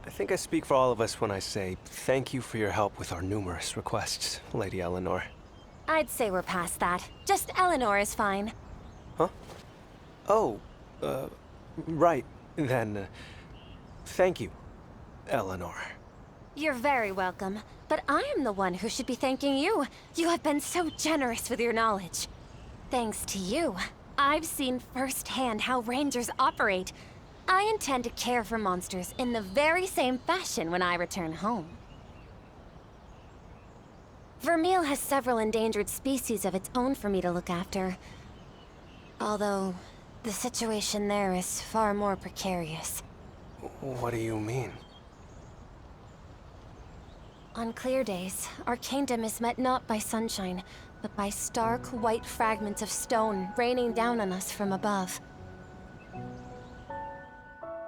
I think I speak for all of us when I say thank you for your help with our numerous requests, Lady Eleanor. I'd say we're past that. Just Eleanor is fine. Huh? Oh, right. Then, thank you, Eleanor. You're very welcome. But I am the one who should be thanking you. You have been so generous with your knowledge. Thanks to you, I've seen firsthand how rangers operate. I intend to care for monsters in the very same fashion when I return home. Vermeil has several endangered species of its own for me to look after. Although, the situation there is far more precarious. What do you mean? On clear days, our kingdom is met not by sunshine, but by stark, white fragments of stone raining down on us from above.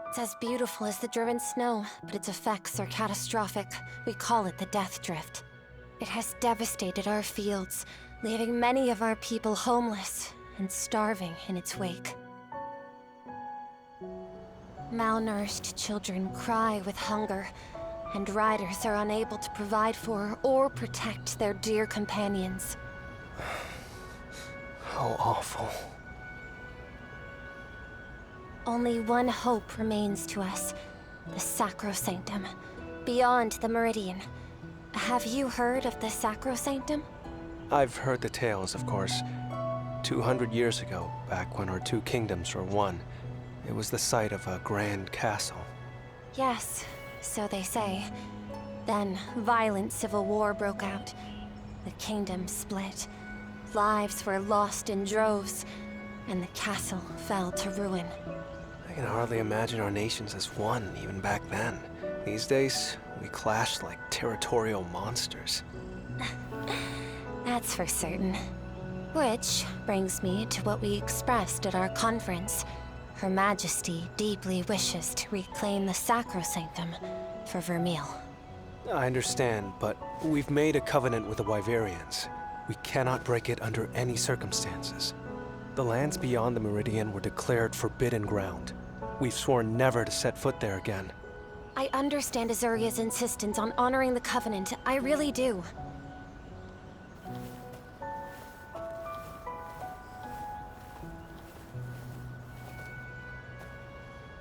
It's as beautiful as the driven snow, but its effects are catastrophic. We call it the Death Drift. It has devastated our fields, leaving many of our people homeless and starving in its wake. Malnourished children cry with hunger, and riders are unable to provide for or protect their dear companions. How awful. Only one hope remains to us, the Sacrosanctum, beyond the Meridian. Have you heard of the Sacrosanctum? I've heard the tales, of course. 200 years ago, back when our two kingdoms were one, it was the site of a grand castle. Yes, so they say. Then, violent civil war broke out. The kingdom split. Lives were lost in droves, and the castle fell to ruin. I can hardly imagine our nations as one, even back then. These days, we clash like territorial monsters. That's for certain. Which brings me to what we expressed at our conference. Her Majesty deeply wishes to reclaim the Sacrosanctum for Vermeil. I understand, but we've made a covenant with the Wyverians. We cannot break it under any circumstances. The lands beyond the Meridian were declared forbidden ground. We've sworn never to set foot there again. I understand Azuria's insistence on honoring the covenant. I really do.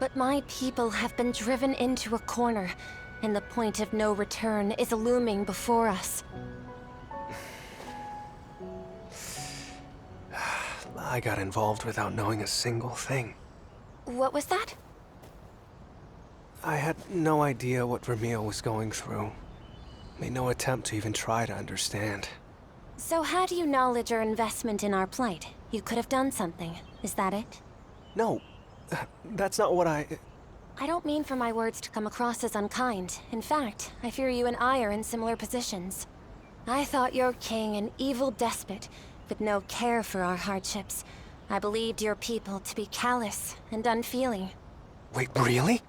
But my people have been driven into a corner, and the point of no return is looming before us. I got involved without knowing a single thing. What was that? I had no idea what Vermeil was going through. Made no attempt to even try to understand. So how do you acknowledge our investment in our plight? You could have done something. Is that it? No, that's not what I don't mean for my words to come across as unkind. In fact, I fear you and I are in similar positions. I thought your king an evil despot, with no care for our hardships. I believed your people to be callous and unfeeling. Wait, really?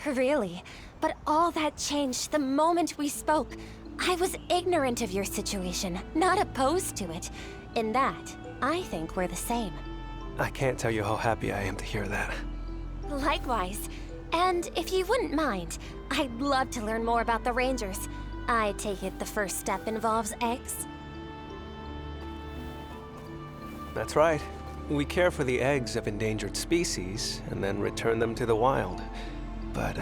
Really? But all that changed the moment we spoke. I was ignorant of your situation, not opposed to it. In that, I think we're the same. I can't tell you how happy I am to hear that. Likewise. And if you wouldn't mind, I'd love to learn more about the Rangers. I take it the first step involves eggs? That's right. We care for the eggs of endangered species and then return them to the wild. But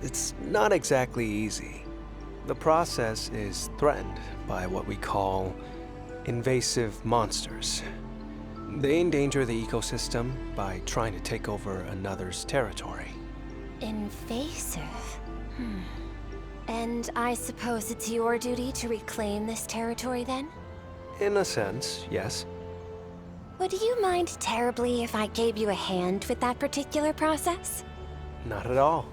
it's not exactly easy. The process is threatened by what we call invasive monsters. They endanger the ecosystem by trying to take over another's territory. Invasive? And I suppose it's your duty to reclaim this territory then? In a sense, yes. Would you mind terribly if I gave you a hand with that particular process? Not at all.